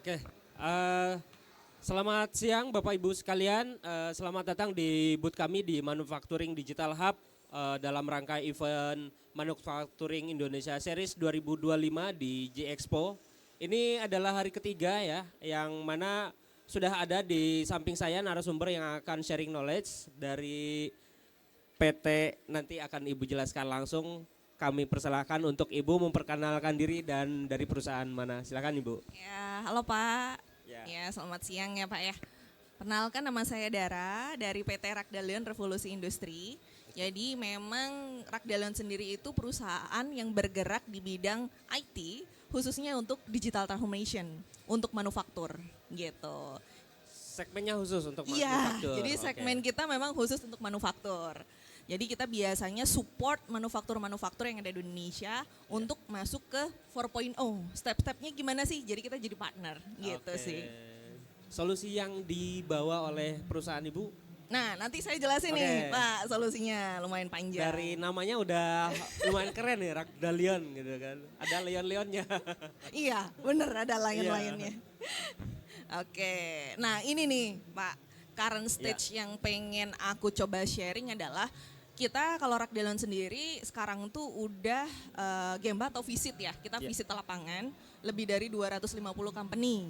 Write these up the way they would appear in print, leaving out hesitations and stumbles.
Oke, selamat siang Bapak Ibu sekalian. Selamat datang di booth kami di Manufacturing Digital Hub dalam rangka event Manufacturing Indonesia Series 2025 di J-Expo. Ini adalah hari ketiga ya, yang mana sudah ada di samping saya narasumber yang akan sharing knowledge dari PT, nanti akan Ibu jelaskan langsung. Kami persilahkan untuk Ibu memperkenalkan diri dan dari perusahaan mana. Silakan Ibu. Ya, halo Pak. Ya. Ya, selamat siang ya Pak ya. Perkenalkan, nama saya Dara dari PT Rakdalion Revolusi Industri. Jadi memang Rakdalion sendiri itu perusahaan yang bergerak di bidang IT, khususnya untuk digital transformation, untuk manufaktur gitu. Segmennya khusus untuk Iya, manufaktur. jadi segmen kita memang khusus untuk manufaktur. Jadi kita biasanya support manufaktur-manufaktur yang ada di Indonesia untuk masuk ke 4.0. Step-stepnya gimana sih? Jadi kita jadi partner gitu sih. Solusi yang dibawa oleh perusahaan Ibu? Nah, nanti saya jelasin nih Pak, solusinya lumayan panjang. Dari namanya udah lumayan keren ya, Rakdalion gitu kan. Ada leon-leonnya. Iya, bener ada lion-lionnya. Oke, nah ini nih Pak, current stage yang pengen aku coba sharing adalah kita kalau Rakdalion sendiri sekarang tuh udah gemba atau visit ya, kita visit lapangan lebih dari 250 company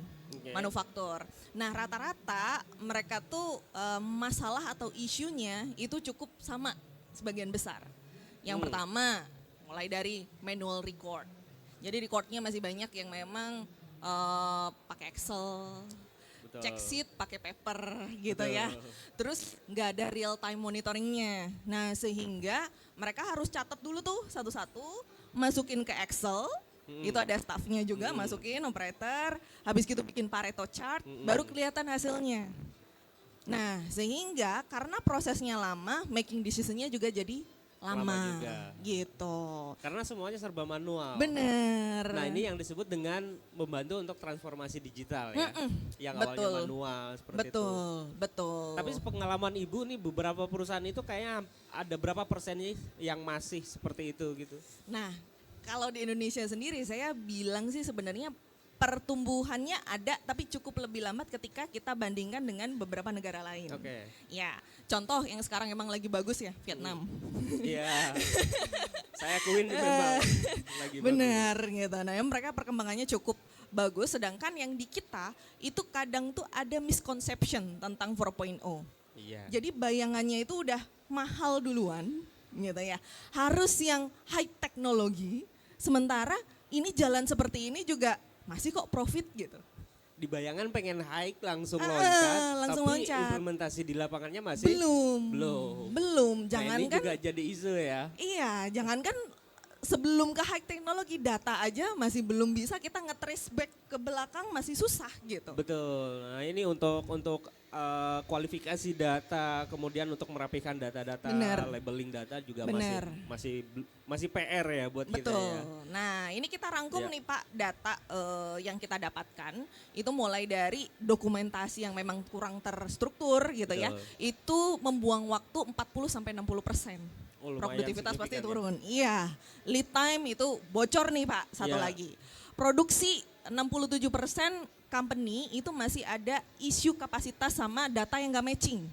manufaktur. Nah rata-rata mereka tuh masalah atau isunya itu cukup sama sebagian besar. Yang pertama mulai dari manual record, jadi recordnya masih banyak yang memang pakai Excel, check sheet pakai paper gitu ya. Terus nggak ada real time monitoringnya. Nah sehingga mereka harus catat dulu tuh satu-satu, masukin ke Excel. Itu ada staffnya juga, masukin operator, habis gitu bikin Pareto chart, baru kelihatan hasilnya. Nah sehingga karena prosesnya lama, making decisionnya juga jadi lama juga. Gitu. Karena semuanya serba manual. Bener. Nah ini yang disebut dengan membantu untuk transformasi digital ya. Yang awalnya manual seperti itu. Betul. Tapi pengalaman Ibu nih beberapa perusahaan itu kayaknya ada berapa persen nih yang masih seperti itu gitu? Nah kalau di Indonesia sendiri saya bilang sih sebenarnya pertumbuhannya ada, tapi cukup lebih lambat ketika kita bandingkan dengan beberapa negara lain. Ya, contoh yang sekarang emang lagi bagus ya, Vietnam. Iya, saya akuin memang lagi bener bagus. Gitu. Nah, mereka perkembangannya cukup bagus, sedangkan yang di kita itu kadang tuh ada misconception tentang 4.0. Iya. Jadi bayangannya itu udah mahal duluan, gitu ya. Harus yang high teknologi, sementara ini jalan seperti ini juga masih kok profit gitu. Di bayangan pengen high langsung loncat, tapi implementasi di lapangannya masih belum. Jangan ini juga jadi isu ya. Iya, jangankan sebelum ke high teknologi, data aja masih belum bisa kita nge-trace back ke belakang, masih susah gitu. Betul. Nah ini untuk kualifikasi data, kemudian untuk merapikan data-data, labeling data juga masih PR ya buat kita ya. Nah ini kita rangkum nih Pak data yang kita dapatkan itu mulai dari dokumentasi yang memang kurang terstruktur gitu ya. Itu membuang waktu 40-60%. Produktivitas pasti turun. Iya. Lead time itu bocor nih Pak, satu lagi. Produksi 67% company itu masih ada isu kapasitas sama data yang gak matching.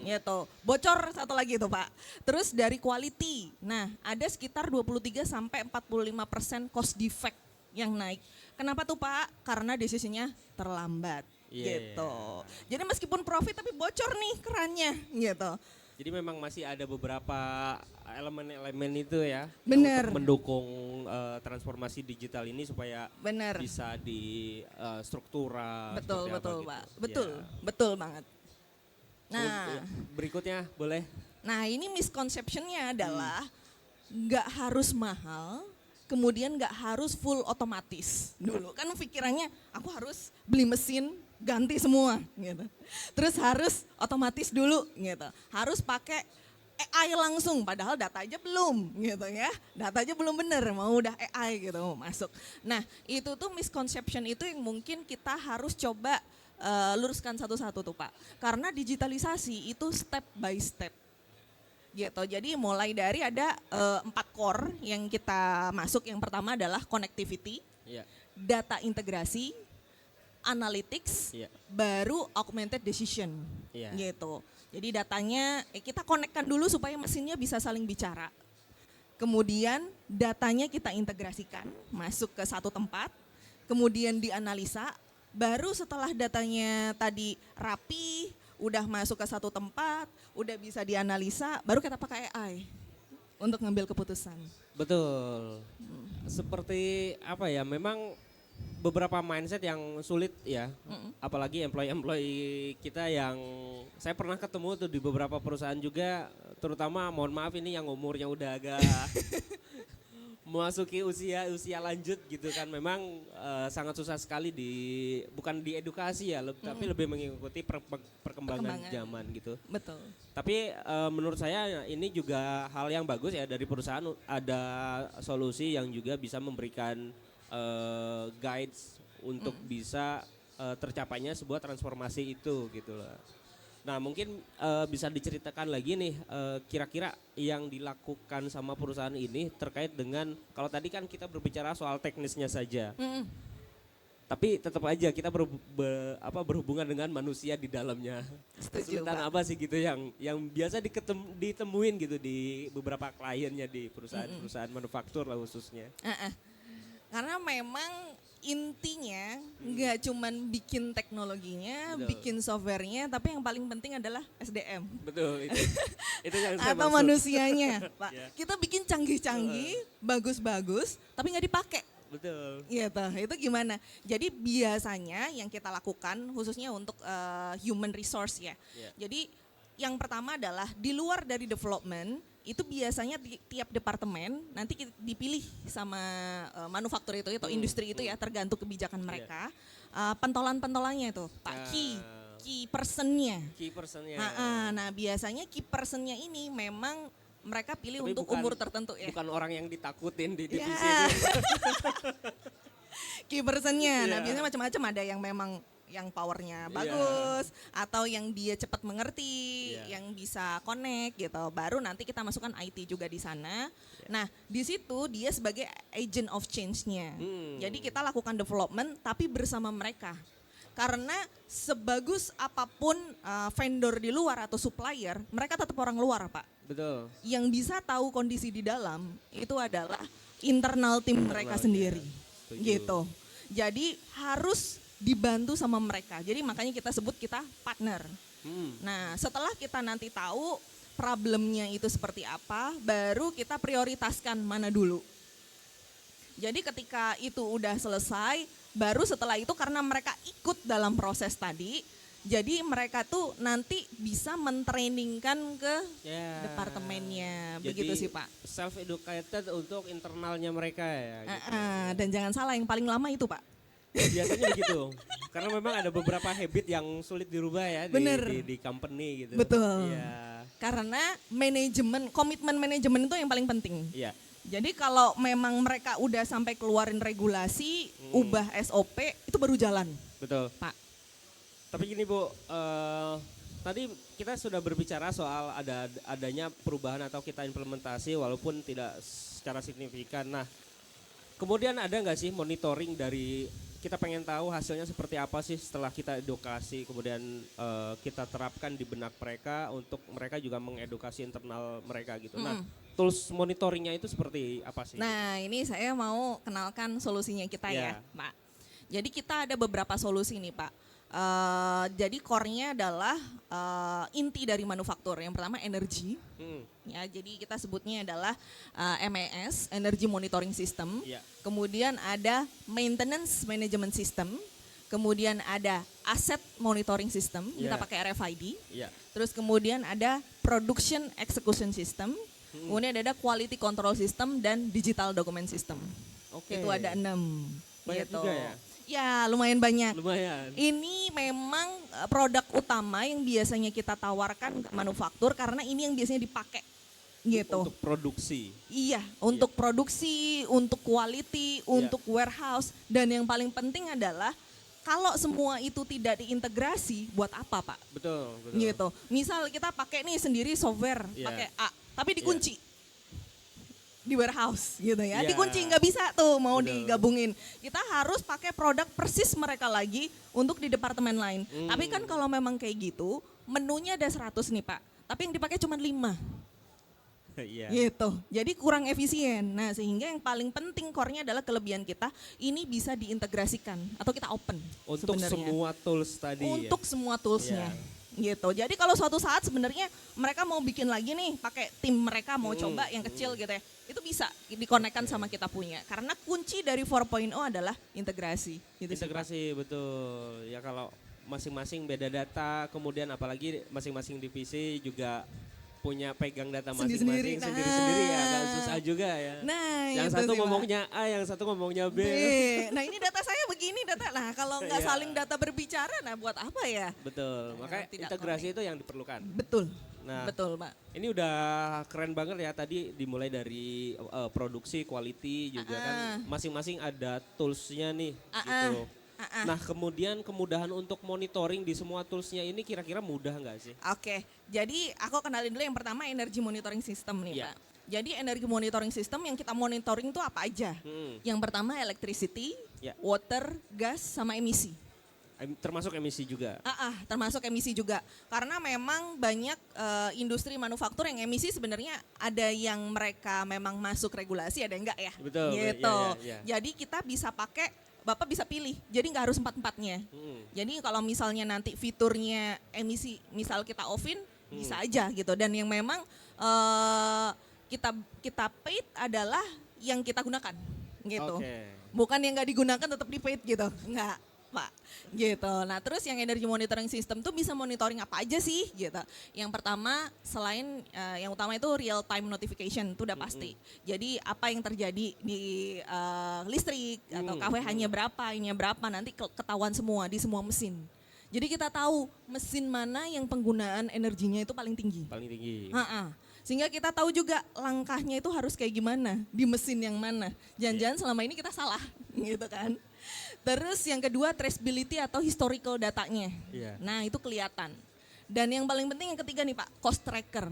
Gitu. Bocor satu lagi itu Pak. Terus dari quality. Nah, ada sekitar 23-45% cost defect yang naik. Kenapa tuh Pak? Karena decisionnya terlambat. Gitu. Jadi meskipun profit tapi bocor nih kerannya gitu. Jadi memang masih ada beberapa elemen-elemen itu ya. Bener. Untuk mendukung transformasi digital ini supaya bisa di struktural. Betul gitu. Pak. Betul banget. Nah, berikutnya boleh. Nah ini misconceptionnya adalah nggak harus mahal, kemudian nggak harus full otomatis. Dulu kan pikirannya aku harus beli mesin ganti semua gitu. Terus harus otomatis dulu gitu. Harus pakai AI langsung, padahal data aja belum gitu ya. Data aja belum bener, mau udah AI gitu mau masuk. Nah itu tuh misconception itu yang mungkin kita harus coba luruskan satu-satu tuh Pak. Karena digitalisasi itu step by step. Gitu. Jadi mulai dari ada 4 core yang kita masuk. Yang pertama adalah connectivity, data integrasi, analytics, Iya. baru augmented decision, Iya. gitu. Jadi datanya kita konekkan dulu supaya mesinnya bisa saling bicara. Kemudian datanya kita integrasikan masuk ke satu tempat, kemudian dianalisa, baru setelah datanya tadi rapi, udah masuk ke satu tempat, udah bisa dianalisa, baru kita pakai AI untuk ngambil keputusan. Betul. Seperti apa ya? Memang beberapa mindset yang sulit ya. Apalagi employee kita yang saya pernah ketemu tuh di beberapa perusahaan juga, terutama mohon maaf ini yang umurnya udah agak memasuki usia lanjut gitu kan. Memang sangat susah sekali bukan diedukasi ya, tapi lebih mengikuti perkembangan zaman gitu. Betul. Tapi menurut saya ini juga hal yang bagus ya dari perusahaan, ada solusi yang juga bisa memberikan guides untuk bisa tercapainya sebuah transformasi itu gitu loh. Nah mungkin bisa diceritakan lagi nih kira-kira yang dilakukan sama perusahaan ini terkait dengan, kalau tadi kan kita berbicara soal teknisnya saja. Tapi tetap aja kita berhubungan dengan manusia di dalamnya. Setuju, Kesulitan Pak. apa sih gitu yang biasa ditemuin gitu di beberapa kliennya di perusahaan manufaktur lah khususnya. Karena memang intinya nggak cuman bikin teknologinya, Betul. bikin softwarenya, tapi yang paling penting adalah SDM. Betul itu yang saya Atau maksud. manusianya, Pak. Ya. Kita bikin canggih-canggih, bagus-bagus, tapi nggak dipakai. Betul. Gitu, itu gimana? Jadi biasanya yang kita lakukan khususnya untuk human resource ya. Yeah. Jadi yang pertama adalah di luar dari development, itu biasanya tiap departemen nanti dipilih sama manufaktur itu atau industri itu ya, tergantung kebijakan mereka. Pentolan-pentolannya itu, Pak, key personnya. Key personnya. Nah biasanya key personnya ini memang mereka pilih Tapi untuk bukan- umur tertentu ya. Bukan orang yang ditakutin di divisi Ya. itu. Key personnya. Nah Iya. biasanya macam-macam, ada yang memang yang powernya Iya. bagus, atau yang dia cepat mengerti, Iya. yang bisa connect gitu. Baru nanti kita masukkan IT juga di sana. Nah di situ dia sebagai agent of change-nya. Jadi kita lakukan development tapi bersama mereka. Karena sebagus apapun vendor di luar atau supplier, mereka tetap orang luar, Pak. Betul. Yang bisa tahu kondisi di dalam itu adalah internal tim mereka sendiri. Setuju. Gitu. Jadi harus dibantu sama mereka. Jadi makanya kita sebut kita partner. Nah, setelah kita nanti tahu problemnya itu seperti apa, baru kita prioritaskan mana dulu. Jadi ketika itu udah selesai, baru setelah itu karena mereka ikut dalam proses tadi, jadi mereka tuh nanti bisa mentrainingkan ke Ya. departemennya. Jadi Begitu sih, Pak. Self educated untuk internalnya mereka ya. Gitu. Dan jangan salah, yang paling lama itu, Pak. Biasanya begitu. Karena memang ada beberapa habit yang sulit dirubah ya Bener. di company gitu. Betul. Iya. Karena komitmen manajemen itu yang paling penting. Iya. Jadi kalau memang mereka udah sampai keluarin regulasi, ubah SOP, itu baru jalan, Betul. Pak. Tapi gini Bu, tadi kita sudah berbicara soal adanya perubahan atau kita implementasi walaupun tidak secara signifikan. Nah, kemudian ada nggak sih monitoring dari, kita pengen tahu hasilnya seperti apa sih setelah kita edukasi, kemudian kita terapkan di benak mereka untuk mereka juga mengedukasi internal mereka gitu. Nah, tools monitoringnya itu seperti apa sih? Nah ini saya mau kenalkan solusinya kita ya, Pak. Jadi kita ada beberapa solusi nih, Pak. Jadi core-nya adalah inti dari manufaktur. Yang pertama energi. Ya, jadi kita sebutnya adalah MES, Energy Monitoring System. Iya. Kemudian ada Maintenance Management System. Kemudian ada Asset Monitoring System, kita Iya. pakai RFID. Iya. Terus kemudian ada Production Execution System. Kemudian ada Quality Control System dan Digital Document System. Oke. Itu ada 6. Banyak juga ya? Ya lumayan banyak. Lumayan. Ini memang produk utama yang biasanya kita tawarkan ke manufaktur karena ini yang biasanya dipakai gitu. Untuk produksi. Iya, untuk produksi, untuk quality, untuk warehouse, dan yang paling penting adalah kalau semua itu tidak diintegrasi, buat apa, Pak? Betul, betul. Gitu. Misal kita pakai nih sendiri software, Iya. pakai A, tapi dikunci. di warehouse gitu ya. Iya. Dikunci nggak bisa tuh mau Betul. digabungin. Kita harus pakai produk persis mereka lagi untuk di departemen lain. Tapi kan kalau memang kayak gitu, menunya ada 100 nih Pak. Tapi yang dipakai cuma 5. Iya. Gitu. Jadi kurang efisien. Nah, sehingga yang paling penting core-nya adalah kelebihan kita ini bisa diintegrasikan atau kita open Untuk sebenarnya. semua tools tadi Untuk semua toolsnya. Iya. Gitu. Jadi kalau suatu saat sebenarnya mereka mau bikin lagi nih pakai tim mereka mau coba yang kecil gitu ya. Itu bisa dikonekkan sama kita punya. Karena kunci dari 4.0 adalah integrasi. Gitu sih, Pak. Integrasi betul. Ya kalau masing-masing beda data, kemudian apalagi masing-masing divisi juga punya pegang data Sendiri-sendiri. masing-masing sendiri-sendiri ya agak susah juga ya. Nah, Yang itu satu sih, Pak. ngomongnya A, yang satu ngomongnya B. Nah ini data saya begini data. Nah kalau nggak Iya. saling data berbicara, nah buat apa ya? Betul. Makanya tidak integrasi connect. itu yang diperlukan. Betul. Nah, Betul Pak. ini udah keren banget ya tadi dimulai dari produksi, quality juga kan masing-masing ada toolsnya nih gitu. Nah kemudian kemudahan untuk monitoring di semua toolsnya ini kira-kira mudah nggak sih? Oke, jadi aku kenalin dulu yang pertama energy monitoring system nih Iya. Pak. Jadi energy monitoring system yang kita monitoring itu apa aja? Yang pertama electricity, Ya. water, gas, sama emisi. Termasuk emisi juga. Termasuk emisi juga. Karena memang banyak industri manufaktur yang emisi sebenarnya ada yang mereka memang masuk regulasi, ada yang enggak ya. Betul, Gitu. iya. Jadi kita bisa pakai, Bapak bisa pilih. Jadi nggak harus 4-4-nya. Jadi kalau misalnya nanti fiturnya emisi, misal kita offin, bisa aja gitu. Dan yang memang kita paid adalah yang kita gunakan, gitu. Oke. Bukan yang nggak digunakan tetap di paid gitu, nggak Pak, gitu. Nah terus yang energy monitoring system tuh bisa monitoring apa aja sih, gitu. Yang pertama selain yang utama itu real time notification itu udah pasti. Jadi apa yang terjadi di listrik atau KWH-nya berapa, ininya berapa, nanti ketahuan semua di semua mesin. Jadi kita tahu mesin mana yang penggunaan energinya itu paling tinggi. Paling tinggi. Sehingga kita tahu juga langkahnya itu harus kayak gimana, di mesin yang mana. Jangan-jangan selama ini kita salah, gitu kan. Terus yang kedua traceability atau historical datanya. Iya. Nah itu kelihatan. Dan yang paling penting yang ketiga nih Pak, cost tracker.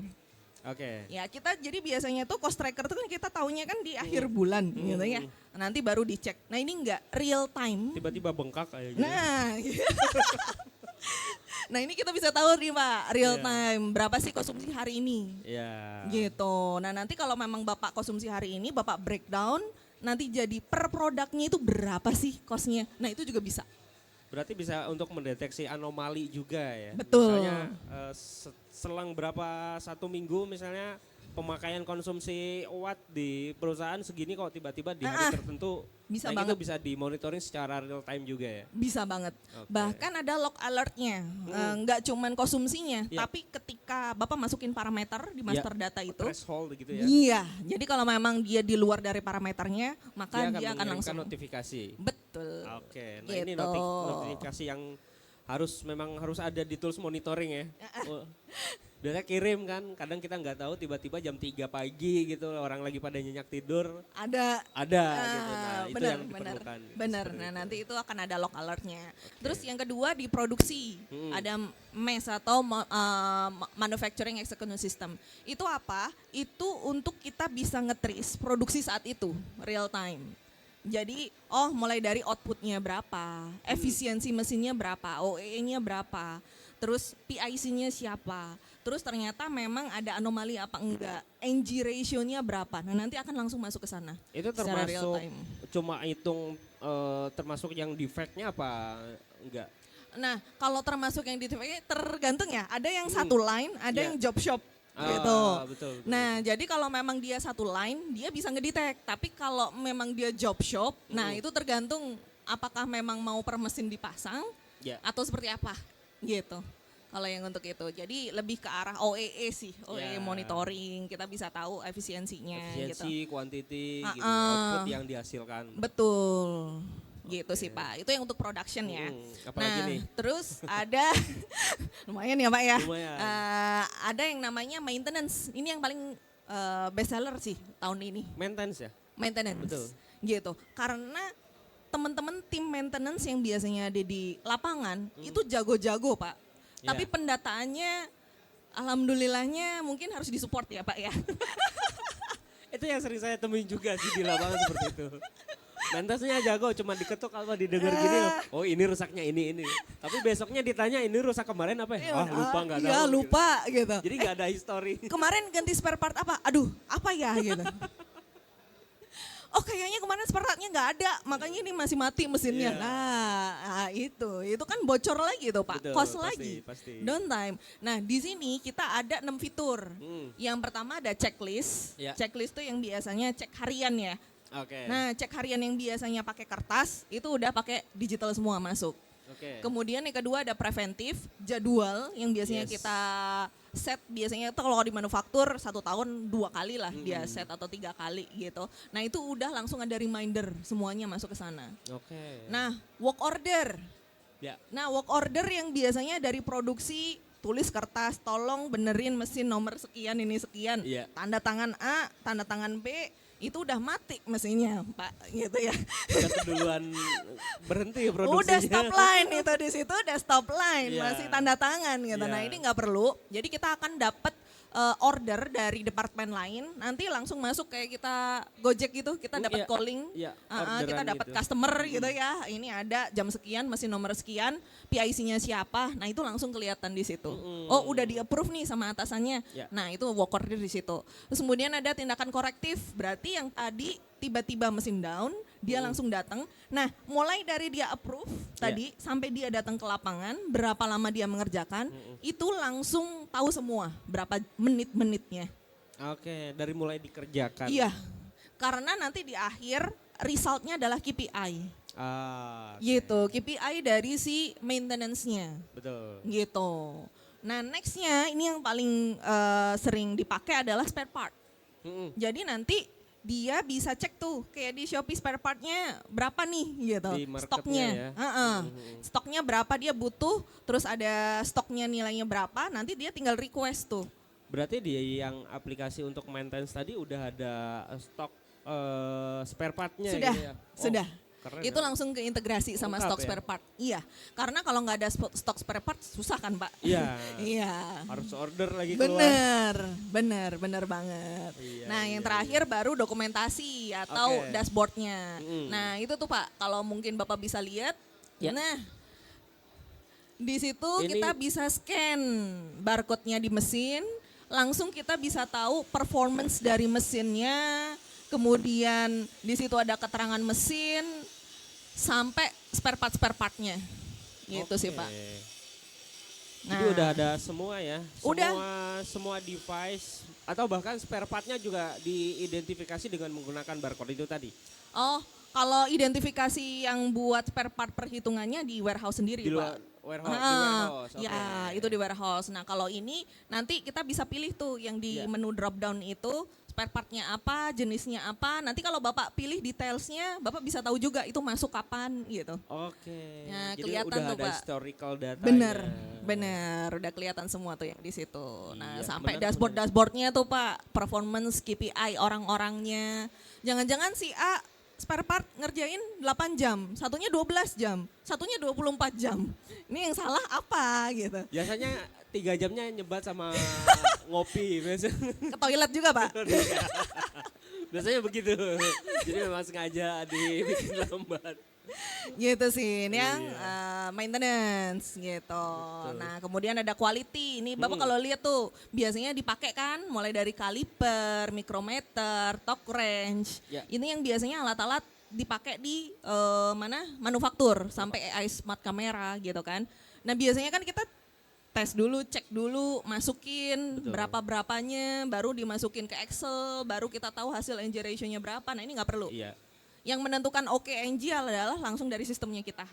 Oke. Ya kita jadi biasanya tuh cost tracker tuh kan kita taunya kan di akhir bulan gitu ya. Nanti baru dicek. Nah ini enggak real time. Tiba-tiba bengkak kayak gitu. Nah, nah ini kita bisa tahu nih Pak, real Iya. time berapa sih konsumsi hari ini. Iya. Gitu. Nah nanti kalau memang Bapak konsumsi hari ini, Bapak breakdown, nanti jadi per produknya itu berapa sih costnya. Nah itu juga bisa. Berarti bisa untuk mendeteksi anomali juga ya. Betul. Misalnya selang berapa satu minggu misalnya pemakaian konsumsi watt di perusahaan segini kok tiba-tiba di hari tertentu. Bisa nah, banget. itu bisa dimonitoring secara real time juga ya. Bisa banget. Oke. Bahkan ada log alertnya. Nggak cuman konsumsinya, Iya. tapi ketika Bapak masukin parameter di master data itu. Threshold gitu ya. Iya. Jadi kalau memang dia di luar dari parameternya, maka dia akan mengirimkan langsung. notifikasi. Betul. Oke, nah ini Gitu. notifikasi yang memang harus ada di tools monitoring ya. Biasanya kirim kan, kadang kita nggak tahu tiba-tiba jam 3 pagi gitu orang lagi pada nyenyak tidur. Ada Gitu. Nah, itu benar, yang diperlukan. Benar. Seperti Nah, itu. nanti itu akan ada log alertnya. Terus yang kedua di produksi ada MES atau manufacturing execution system. Itu apa? Itu untuk kita bisa nge-trace produksi saat itu real time. Jadi, mulai dari outputnya berapa, efisiensi mesinnya berapa, OEE-nya berapa, terus PIC-nya siapa, terus ternyata memang ada anomali apa enggak, NG ratio-nya berapa. Nah nanti akan langsung masuk ke sana. Itu secara real termasuk time. cuma hitung termasuk yang defect-nya apa enggak? Nah kalau termasuk yang di TV tergantung ya, ada yang satu line, ada Iya. yang job shop. Ah, Gitu. betul. Nah, jadi kalau memang dia satu line, dia bisa ngedetect. Tapi kalau memang dia job shop, nah itu tergantung apakah memang mau per mesin dipasang Ya. atau seperti apa, gitu. Kalau yang untuk itu, jadi lebih ke arah OEE sih, OEE Ya. monitoring, kita bisa tahu efisiensinya, gitu. Efisiensi, quantity, gitu, Ah, output yang dihasilkan. Betul. Gitu sih Pak. Itu yang untuk production ya. Apalagi Nah, nih? terus ada lumayan ya Pak ya. Lumayan. Ada yang namanya maintenance. Ini yang paling best seller sih tahun ini. Maintenance ya? Maintenance. Betul. Gitu. Karena teman-teman tim maintenance yang biasanya ada di lapangan itu jago-jago Pak. Ya. Tapi pendataannya alhamdulillahnya mungkin harus disupport ya Pak ya. Itu yang sering saya temuin juga sih di lapangan seperti itu. Maintenance-nya jago, cuma diketuk apa didengar gini, oh ini rusaknya ini. Tapi besoknya ditanya ini rusak kemarin apa ya? Ah lupa nggak tahu. Iya lupa gitu. Jadi nggak ada histori. Kemarin ganti spare part apa? Aduh apa ya gitu. Oh kayaknya kemarin spare partnya nggak ada, makanya ini masih mati mesinnya. Iya. Nah itu kan bocor lagi tuh Pak, Betul, cost pasti, lagi, pasti. downtime. Nah di sini kita ada 6 fitur. Yang pertama ada checklist, Ya. checklist itu yang biasanya cek harian ya. Oke. Nah cek harian yang biasanya pakai kertas itu udah pakai digital semua masuk. Oke. Kemudian yang kedua ada preventif, jadwal yang biasanya Yes. kita set, biasanya itu kalau di manufaktur 1 tahun 2 kali lah dia set atau 3 kali gitu. Nah itu udah langsung ada reminder semuanya masuk ke sana. Oke. Nah work order, Ya. nah work order yang biasanya dari produksi tulis kertas, tolong benerin mesin nomor sekian ini sekian, Iya. tanda tangan A, tanda tangan B, itu udah mati mesinnya Pak gitu ya. Udah keduluan berhenti produksinya. Udah stop line itu di situ udah stop line, Iya. masih tanda tangan gitu. Nah Iya. ini nggak perlu. Jadi kita akan dapat order dari departemen lain, nanti langsung masuk kayak kita Gojek gitu, kita dapat Iya. calling, Iya, kita orderan dapat gitu. customer gitu ya. Ini ada jam sekian, mesin nomor sekian, PIC-nya siapa. Nah itu langsung kelihatan di situ. Oh udah di approve nih sama atasannya. Iya. Nah itu work order di situ. Terus kemudian ada tindakan korektif, berarti yang tadi tiba-tiba mesin down, dia langsung datang. Nah, mulai dari dia approve tadi sampai dia datang ke lapangan, berapa lama dia mengerjakan, itu langsung tahu semua berapa menit-menitnya. Oke, dari mulai dikerjakan. Iya. Karena nanti di akhir resultnya adalah KPI. Ah, Gitu, KPI dari si maintenance-nya. betul. Gitu. Nah, next-nya ini yang paling sering dipakai adalah spare part. Jadi nanti dia bisa cek tuh kayak di Shopee spare partnya berapa nih gitu, Di marketnya stoknya, ya. Stoknya berapa dia butuh, terus ada stoknya nilainya berapa, nanti dia tinggal request tuh. Berarti dia yang aplikasi untuk maintenance tadi udah ada stok spare partnya Sudah, gitu ya? sudah. Keren Itu ya. langsung keintegrasi sama Lengkap stok ya? spare part. Iya, karena kalau nggak ada stok spare part susah kan Pak? Iya. Iya. Harus order lagi keluar. Bener banget. Iya, Nah, yang iya, terakhir baru dokumentasi atau Oke. dashboardnya. Nah, itu tuh Pak, kalau mungkin Bapak bisa lihat. Ya. Nah, di situ Ini- kita bisa scan barcode-nya di mesin, langsung kita bisa tahu performance dari mesinnya. Kemudian di situ ada keterangan mesin sampai spare partnya. Gitu sih Oke. Pak. Jadi Nah. udah ada semua ya. Udah. Semua device atau bahkan spare partnya juga diidentifikasi dengan menggunakan barcode itu tadi. Oh, kalau identifikasi yang buat spare part perhitungannya di warehouse sendiri, Di luar Pak. warehouse, di Ah, warehouse. ya, oke. itu di warehouse. Nah, kalau ini nanti kita bisa pilih tuh yang di Ya. menu drop down itu spare partnya apa, jenisnya apa. Nanti kalau Bapak pilih detailsnya, Bapak bisa tahu juga itu masuk kapan gitu. Oke. Nah, Jadi kelihatan udah tuh, ada Pak. historical datanya. Bener, udah kelihatan semua tuh yang di situ. Nah, Iya, sampai bener, dashboardnya tuh Pak, performance KPI orang-orangnya. Jangan-jangan si A spare part ngerjain 8 jam, satunya 12 jam, satunya 24 jam. Ini yang salah apa gitu. Biasanya 3 jamnya nyebat sama ngopi biasanya. Ke toilet juga Pak. Biasanya begitu. Jadi memang sengaja dibikin lambat. Gitu sih, ini yang Iya. maintenance gitu. Nah kemudian ada quality, ini Bapak kalau lihat tuh biasanya dipakai kan mulai dari kaliper, micrometer, torque wrench. Ya. Ini yang biasanya alat-alat dipakai di manufaktur sampai AI smart camera gitu kan. Nah biasanya kan kita tes dulu, cek dulu, masukin Betul. berapa-berapanya, baru dimasukin ke Excel, baru kita tahu hasil NG ratio-nya berapa. Nah ini nggak perlu. Iya. Yang menentukan NG adalah langsung dari sistemnya kita.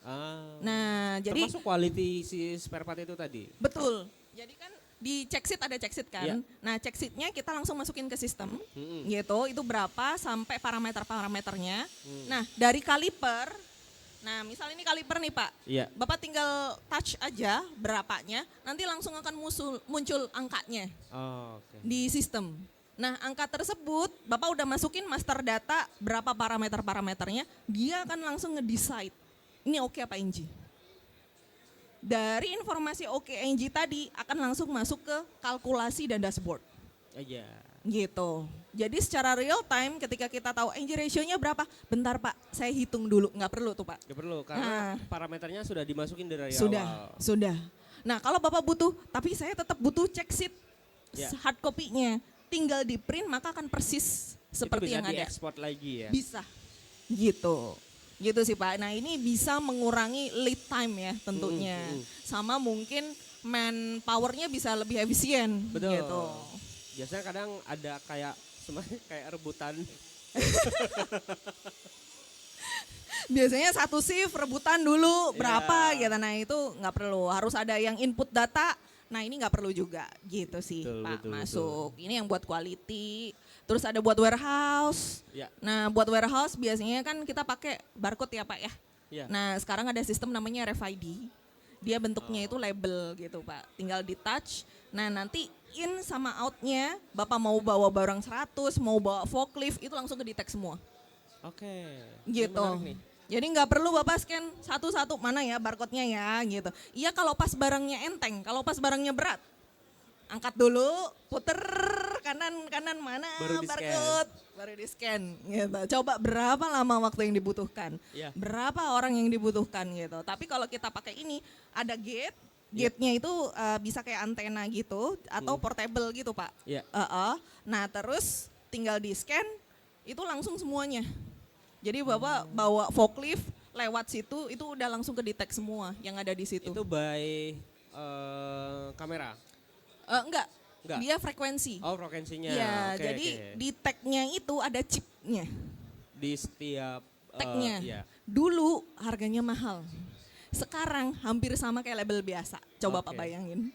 Ah. Nah, jadi Termasuk quality si spare part itu tadi. betul. Jadi kan di check sheet ada check sheet kan. Iya. Nah, check sheetnya kita langsung masukin ke sistem. Mm-mm. Gitu, itu berapa sampai parameter-parameternya. Nah, dari kaliper. Nah, misal ini kaliper nih, Pak. Iya. Bapak tinggal touch aja berapanya, nanti langsung akan muncul angkanya Oh, oke. di sistem. Nah, angka tersebut Bapak udah masukin master data berapa parameter-parameternya, dia akan langsung nge-decide ini oke apa NG. Dari informasi oke NG tadi akan langsung masuk ke kalkulasi dan dashboard. Iya. gitu. Jadi secara real time ketika kita tahu NG ratio-nya berapa, bentar Pak, saya hitung dulu, nggak perlu tuh Pak. Nggak perlu karena parameternya sudah dimasukin dari Sudah, awal. sudah. Nah kalau Bapak butuh, tapi saya tetap butuh check sheet hard copy-nya, tinggal di print maka akan persis seperti itu bisa yang ada. diekspor lagi ya. Bisa, gitu. Gitu sih Pak. Nah ini bisa mengurangi lead time ya tentunya. Sama mungkin manpower-nya bisa lebih efisien. Betul. Gitu. Biasanya kadang ada kayak kayak rebutan. Biasanya satu shift rebutan dulu berapa Yeah. gitu. Nah itu nggak perlu. Harus ada yang input data. Nah ini nggak perlu juga gitu sih Betul, Pak betul, masuk. Ini yang buat quality. Terus ada buat warehouse. Ya. Nah buat warehouse biasanya kan kita pakai barcode ya Pak ya. Ya. Nah sekarang ada sistem namanya RFID. Dia bentuknya itu label gitu Pak. Tinggal di touch. Nah nanti in sama outnya Bapak mau bawa barang 100, mau bawa forklift itu langsung ke detect semua. Oke. Ini Gitu. menarik nih. Jadi nggak perlu Bapak scan satu-satu mana ya barcode-nya ya gitu. Iya kalau pas barangnya enteng, kalau pas barangnya berat. Angkat dulu, puter kanan mana Baru di-scan. barcode, baru di scan gitu. Coba berapa lama waktu yang dibutuhkan, Iya. berapa orang yang dibutuhkan gitu. Tapi kalau kita pakai ini ada gate, gate-nya itu bisa kayak antena gitu atau portable gitu Pak. Iya. Nah terus tinggal di scan itu langsung semuanya. Jadi Bapak bawa forklift lewat situ itu udah langsung ke detect semua yang ada di situ. Itu by kamera. Enggak, Enggak. dia frekuensi. Oh, frekuensinya. Iya, Oke, jadi oke. di tag-nya itu ada chipnya, Di setiap tag-nya. iya. Dulu harganya mahal, sekarang hampir sama kayak label biasa. Coba Oke. Pak bayangin.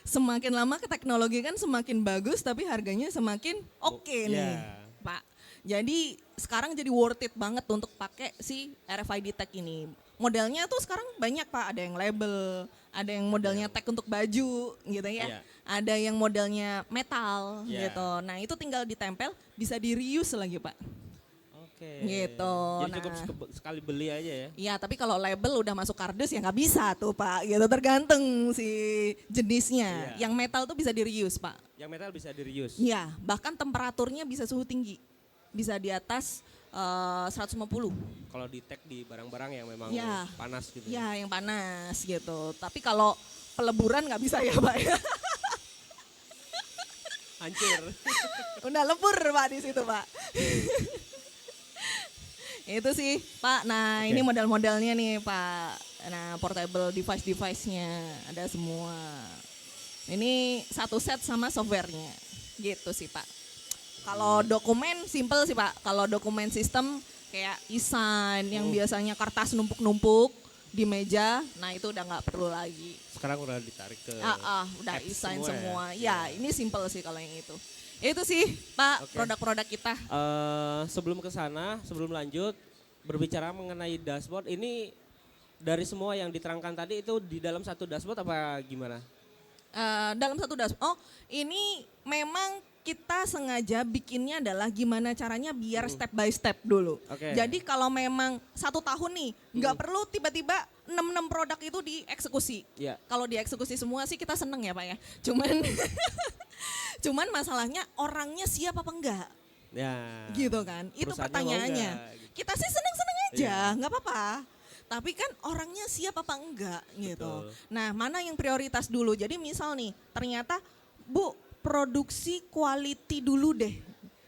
Semakin lama ke teknologi kan semakin bagus, tapi harganya semakin oke nih, Iya. Pak. Jadi sekarang jadi worth it banget untuk pakai si RFID tag ini. Modelnya tuh sekarang banyak Pak, ada yang label, ada yang modelnya tag untuk baju gitu ya. Iya. Ada yang modelnya metal Iya. gitu. Nah, itu tinggal ditempel, bisa di reuse lagi, Pak. Oke. Gitu, Jadi cukup nah. sekali beli aja ya. Iya, tapi kalau label udah masuk kardus ya nggak bisa tuh, Pak. Gitu tergantung si jenisnya. Iya. Yang metal tuh bisa di reuse, Pak. Yang metal bisa di reuse. Iya, bahkan temperaturnya bisa suhu tinggi. Bisa di atas 150. Kalau di tag di barang-barang yang memang Iya. panas gitu. Ya, yang panas gitu. Tapi kalau peleburan nggak bisa ya, Pak. Hancur. Udah lebur Pak di situ Pak. Itu sih Pak. Nah Oke. ini model-modelnya nih Pak. Nah portable device-nya ada semua. Ini satu set sama softwarenya. Gitu sih Pak. Kalau dokumen simple sih Pak. Kalau dokumen sistem kayak e-sign yang biasanya kertas numpuk-numpuk di meja. Nah itu udah nggak perlu lagi. Sekarang udah ditarik ke Udah apps e-sign semua semua. ya? Ya, ini simple sih kalau yang itu. Itu sih, Pak, Oke. produk-produk kita. Sebelum ke sana, sebelum lanjut berbicara mengenai dashboard, ini dari semua yang diterangkan tadi itu di dalam satu dashboard apa gimana? Dalam satu dashboard. Oh, ini memang kita sengaja bikinnya adalah gimana caranya biar step by step dulu. Oke. Jadi kalau memang 1 tahun nih, nggak perlu tiba-tiba 6 produk itu dieksekusi. Ya. Kalau dieksekusi semua sih kita seneng ya Pak ya. Cuman masalahnya orangnya siap apa enggak? Ya. Gitu kan, itu Perusahaannya mau pertanyaannya. nggak, gitu. Kita sih seneng-seneng aja, Iya. nggak apa-apa. Tapi kan orangnya siap apa enggak gitu. Betul. Nah mana yang prioritas dulu, jadi misal nih ternyata Bu produksi quality dulu deh.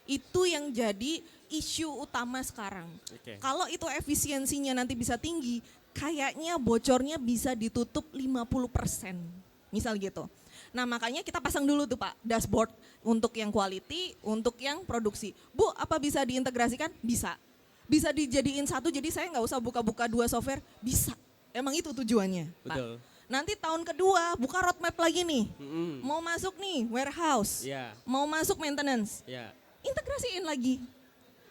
Itu yang jadi isu utama sekarang. Oke. Kalau itu efisiensinya nanti bisa tinggi, kayaknya bocornya bisa ditutup 50%. Misal gitu. Nah makanya kita pasang dulu tuh Pak, dashboard untuk yang quality, untuk yang produksi. Bu apa bisa diintegrasikan? Bisa. Bisa dijadiin satu jadi saya nggak usah buka-buka 2 software, bisa. Emang itu tujuannya Pak. Betul. Nanti tahun kedua buka roadmap lagi nih. Mm-mm. Mau masuk nih warehouse, Ya. mau masuk maintenance, Ya. integrasiin lagi.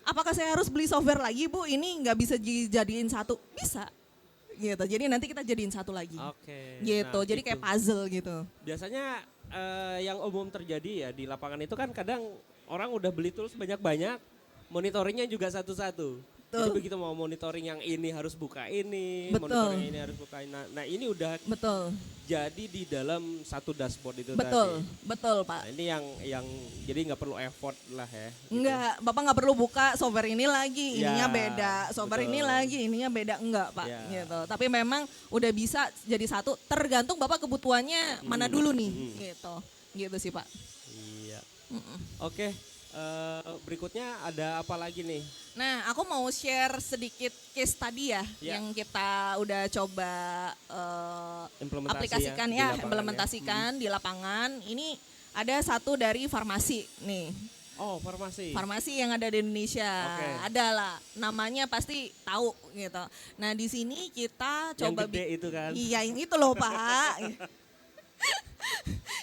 Apakah saya harus beli software lagi Bu? Ini nggak bisa dijadiin satu? Bisa. Gitu. Jadi nanti kita jadiin satu lagi. Oke. Gitu. Nah, Jadi itu. kayak puzzle gitu. Biasanya yang umum terjadi ya di lapangan itu kan kadang orang udah beli tools banyak-banyak, monitoringnya juga satu-satu. Betul. Jadi begitu mau monitoring yang ini harus buka ini, Betul. monitoring yang ini harus buka ini. Nah ini udah Betul. jadi di dalam satu dashboard itu Betul. tadi. Betul, Pak. Nah ini yang jadi nggak perlu effort lah ya. gitu. Enggak, Bapak nggak perlu buka software ini lagi, ininya Ya, beda. Software ini betul. lagi, ininya beda. Enggak, Pak. Ya. Gitu. Tapi memang udah bisa jadi satu, tergantung Bapak kebutuhannya mana dulu nih. Gitu. Gitu sih, Pak. Iya. Oke, berikutnya ada apa lagi nih? Nah, aku mau share sedikit case tadi ya, Ya. yang kita udah coba Implementasi aplikasikan di ya, lapangan implementasikan di lapangan. Ini ada satu dari farmasi nih. Oh, farmasi. Farmasi yang ada di Indonesia. Oke. Ada lah, namanya pasti tahu gitu. Nah, di sini kita Yang coba gede itu kan? Iya, yang itu loh, Pak.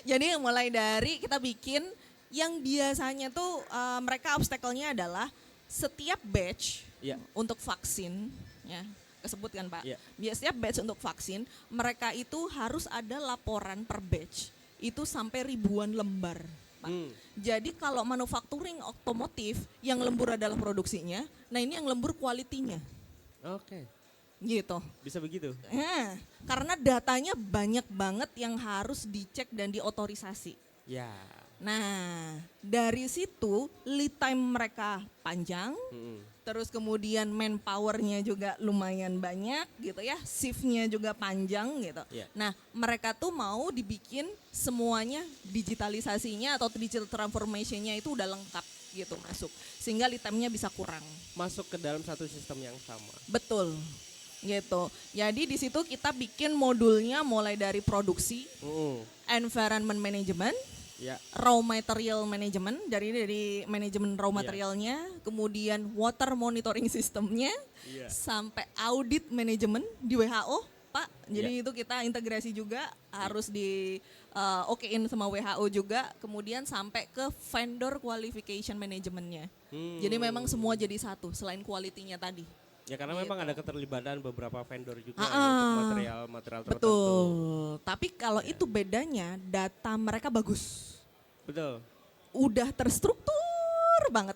Jadi mulai dari kita bikin yang biasanya tuh mereka obstacle-nya adalah setiap batch Iya. untuk vaksin ya, kesebut kan Pak. Iya. Setiap batch untuk vaksin, mereka itu harus ada laporan per batch. Itu sampai ribuan lembar, Pak. Jadi kalau manufacturing otomotif yang lembur adalah produksinya, nah ini yang lembur kualitinya. Oke, Gitu. bisa begitu? Nah, karena datanya banyak banget yang harus dicek dan diotorisasi. Ya. Nah, dari situ lead time mereka panjang, terus kemudian manpowernya juga lumayan banyak gitu ya, shiftnya juga panjang gitu. Iya. Nah, mereka tuh mau dibikin semuanya digitalisasinya atau digital transformation-nya itu udah lengkap gitu masuk, sehingga lead time-nya bisa kurang. Masuk ke dalam satu sistem yang sama. Betul. Gitu. Jadi di situ kita bikin modulnya mulai dari produksi, environment management, Ya. raw material management, dari manajemen raw materialnya, kemudian water monitoring sistemnya, Iya. sampai audit manajemen di WHO, Pak. Jadi Iya. itu kita integrasi juga, harus di okein sama WHO juga, kemudian sampai ke vendor qualification managementnya. Jadi memang semua jadi satu, selain quality-nya tadi. Ya karena memang Gitu. ada keterlibatan beberapa vendor juga Ah, ya, untuk ah. material tertentu. Betul. Tapi kalau itu bedanya, data mereka bagus. Betul. Udah terstruktur banget.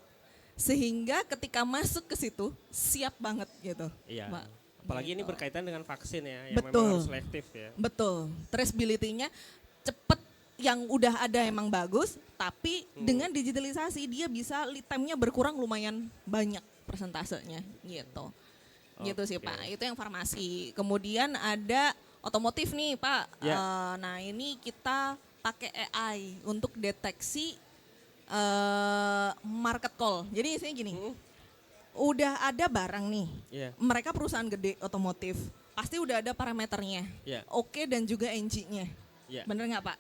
Sehingga ketika masuk ke situ, siap banget gitu. Iya. Pak. Apalagi ini Gitu. berkaitan dengan vaksin ya, yang Betul. memang harus selektif ya. Betul. Traceability-nya cepet, yang udah ada emang bagus, tapi dengan digitalisasi dia bisa lead time-nya berkurang lumayan banyak persentasenya gitu. Gitu sih Oke. Pak, itu yang farmasi. Kemudian ada otomotif nih Pak. Ya. Nah ini kita pakai AI untuk deteksi market call. Jadi isinya gini, udah ada barang nih, Iya. mereka perusahaan gede otomotif, pasti udah ada parameternya, Ya. oke dan juga NG-nya, Ya. bener nggak Pak?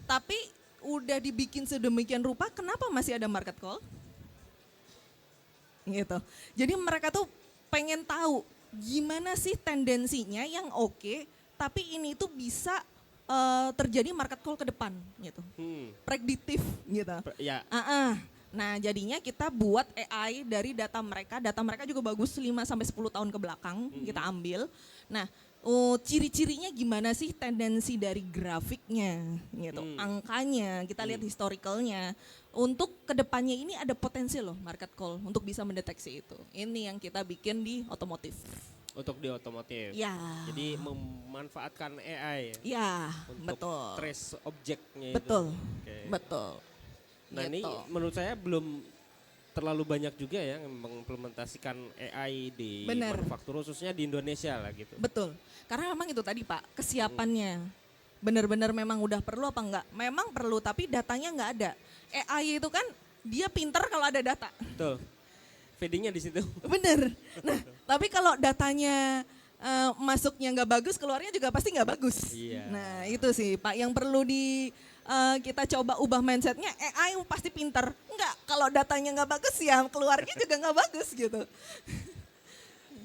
Tapi udah dibikin sedemikian rupa, kenapa masih ada market call? Gitu. Jadi mereka tuh pengen tahu gimana sih tendensinya yang oke, tapi ini tuh bisa terjadi market call ke depan gitu. Prediktif gitu. Ya. Nah, jadinya kita buat AI dari data mereka juga bagus 5 sampai 10 tahun ke belakang kita ambil. Nah, ciri-cirinya gimana sih tendensi dari grafiknya gitu. Angkanya, kita lihat historicalnya. Untuk kedepannya ini ada potensi loh market call untuk bisa mendeteksi itu. Ini yang kita bikin di otomotif. Untuk di otomotif. Ya. Jadi memanfaatkan AI ya, Ya, untuk betul. trace objeknya Betul. itu. Oke. Betul. Nah ini Gitu. menurut saya belum terlalu banyak juga ya yang mengimplementasikan AI di Bener. manufaktur khususnya di Indonesia lah gitu. Betul. Karena memang itu tadi Pak, kesiapannya. Benar-benar memang udah perlu apa enggak? Memang perlu tapi datanya enggak ada. AI itu kan dia pinter kalau ada data. Betul. Feedingnya di situ. Bener. Nah, tapi kalau datanya masuknya nggak bagus, keluarnya juga pasti nggak bagus. Iya. Nah, itu sih Pak yang perlu kita coba ubah mindsetnya. AI pasti pinter. Enggak, kalau datanya nggak bagus ya keluarnya juga nggak bagus gitu.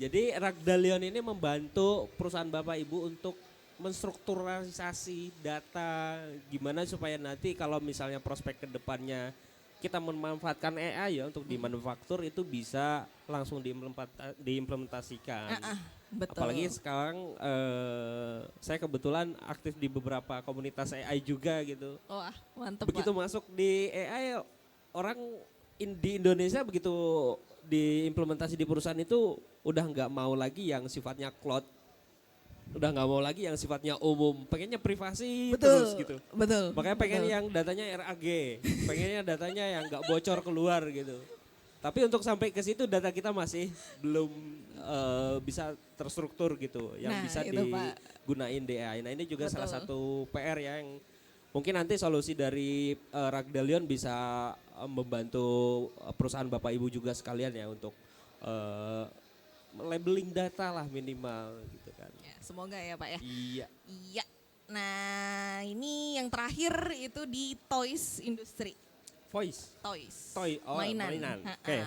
Jadi Ragdalion ini membantu perusahaan Bapak Ibu untuk menstrukturalisasi data gimana supaya nanti kalau misalnya prospek ke depannya kita memanfaatkan AI ya untuk di manufaktur itu bisa langsung diimplementasikan. Betul. Apalagi sekarang saya kebetulan aktif di beberapa komunitas AI juga gitu. Wah, mantep Begitu Pak. masuk di AI orang di Indonesia begitu diimplementasi di perusahaan itu udah nggak mau lagi yang sifatnya cloud, udah nggak mau lagi yang sifatnya umum, pengennya privasi terus gitu. Betul. Makanya pengen yang datanya RAG, pengennya datanya yang nggak bocor keluar gitu. Tapi untuk sampai ke situ data kita masih belum bisa terstruktur gitu, yang Nah, bisa itu, Pak. digunain di AI. Nah ini juga salah Betul. satu PR ya yang mungkin nanti solusi dari Ragdalion bisa membantu perusahaan Bapak Ibu juga sekalian ya untuk labeling data lah minimal gitu kan. Ya, semoga ya Pak ya. Iya. Iya. Nah, ini yang terakhir itu di toys industry. Voice. Toys. Mainan. Oke.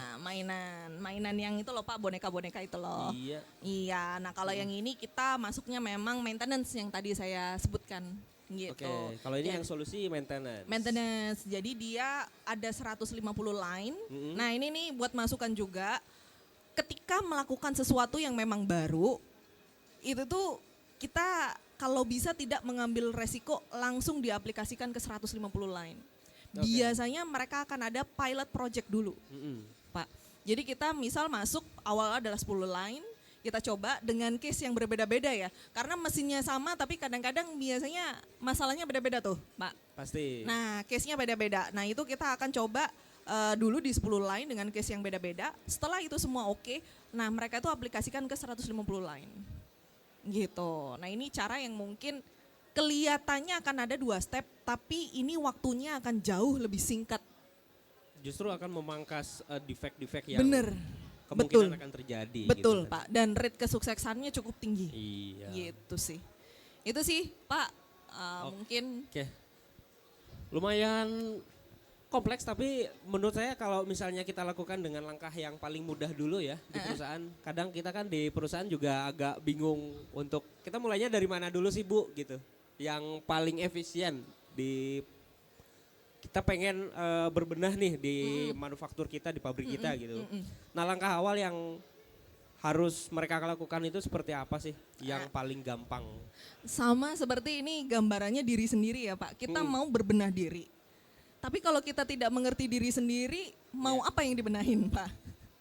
Mainan yang itu loh Pak, boneka-boneka itu loh. Iya. Iya, nah kalau yang ini kita masuknya memang maintenance yang tadi saya sebutkan gitu. Oke, kalau ini Ya, yang solusi maintenance. maintenance. Jadi dia ada 150 line. Mm-mm. Nah, ini nih buat masukan juga ketika melakukan sesuatu yang memang baru itu tuh kita kalau bisa tidak mengambil resiko langsung diaplikasikan ke 150 line. Oke. Biasanya mereka akan ada pilot project dulu, Mm-mm. Pak. Jadi kita misal masuk awal adalah 10 line, kita coba dengan case yang berbeda-beda ya. Karena mesinnya sama tapi kadang-kadang biasanya masalahnya beda-beda tuh, Pak. Pasti. Nah, case-nya beda-beda. Nah, itu kita akan coba dulu di 10 line dengan case yang beda-beda. Setelah itu semua oke, nah mereka itu aplikasikan ke 150 line. Gitu. Nah, ini cara yang mungkin kelihatannya akan ada 2 step, tapi ini waktunya akan jauh lebih singkat. Justru akan memangkas defek-defek yang Bener. kemungkinan Betul. akan terjadi. Betul, gitu kan. Pak. Dan rate kesuksesannya cukup tinggi. Iya. Gitu sih. Itu sih, Pak. Oke. Mungkin Oke. Lumayan kompleks tapi menurut saya kalau misalnya kita lakukan dengan langkah yang paling mudah dulu ya di perusahaan. Kadang kita kan di perusahaan juga agak bingung untuk kita mulainya dari mana dulu sih Bu gitu. Yang paling efisien di kita pengen berbenah nih di manufaktur kita di pabrik kita gitu. Nah, langkah awal yang harus mereka lakukan itu seperti apa sih yang paling gampang? sama seperti ini gambarannya diri sendiri ya Pak. Kita mau berbenah diri. Tapi kalau kita tidak mengerti diri sendiri, mau apa yang dibenahin Pak?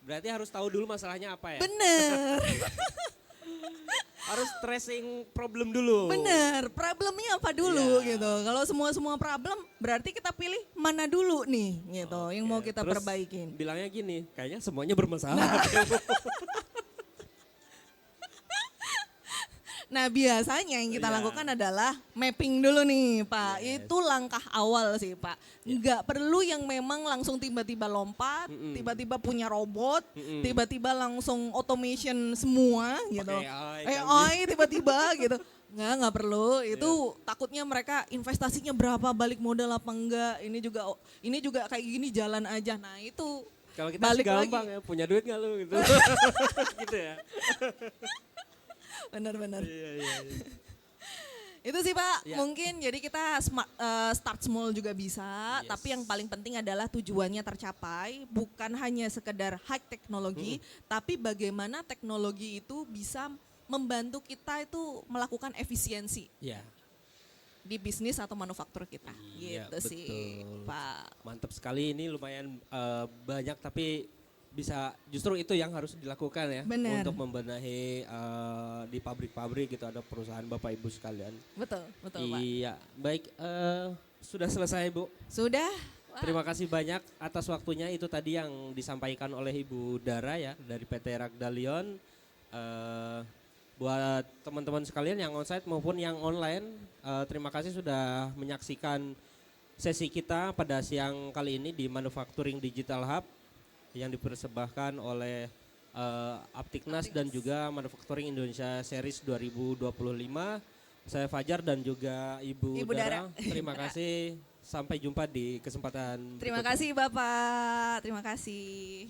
Berarti harus tahu dulu masalahnya apa ya? Bener, Harus tracing problem dulu. bener. Problemnya apa dulu gitu. Kalau semua problem, berarti kita pilih mana dulu nih gitu. Yang mau kita Terus perbaikin. Bilangnya gini, kayaknya semuanya bermasalah. Nah biasanya yang kita Iya. lakukan adalah mapping dulu nih Pak. Yes. Itu langkah awal sih Pak. Nggak perlu yang memang langsung tiba-tiba lompat, tiba-tiba punya robot, tiba-tiba langsung automation semua gitu. Pakai AI, AI tiba-tiba gitu. Nggak perlu. Itu takutnya mereka investasinya berapa, balik modal apa enggak. Ini juga kayak gini jalan aja. Nah itu Kalau kita balik sih gampang lagi. ya, punya duit nggak lu gitu. Gitu ya. Benar-benar. Iya. Itu sih Pak, Ya. mungkin jadi kita start small juga bisa, Yes. tapi yang paling penting adalah tujuannya tercapai, bukan hanya sekedar high teknologi, tapi bagaimana teknologi itu bisa membantu kita itu melakukan efisiensi Iya. di bisnis atau manufaktur kita. Iya, Gitu sih betul. Pak. Mantap sekali, ini lumayan banyak tapi bisa justru itu yang harus dilakukan ya. Benar. Untuk membenahi di pabrik-pabrik gitu ada perusahaan Bapak Ibu sekalian. Betul Pak. Iya, baik sudah selesai Bu. Sudah? Wah, Terima kasih banyak atas waktunya. Itu tadi yang disampaikan oleh Ibu Dara ya dari PT Ragdalion. Buat teman-teman sekalian yang onsite maupun yang online, terima kasih sudah menyaksikan sesi kita pada siang kali ini di Manufacturing Digital Hub yang dipersembahkan oleh Aptiknas dan juga Manufacturing Indonesia Series 2025. Saya Fajar dan juga Ibu Dara. Dara. Terima kasih. Sampai jumpa di kesempatan Terima berikutnya. kasih Bapak, terima kasih.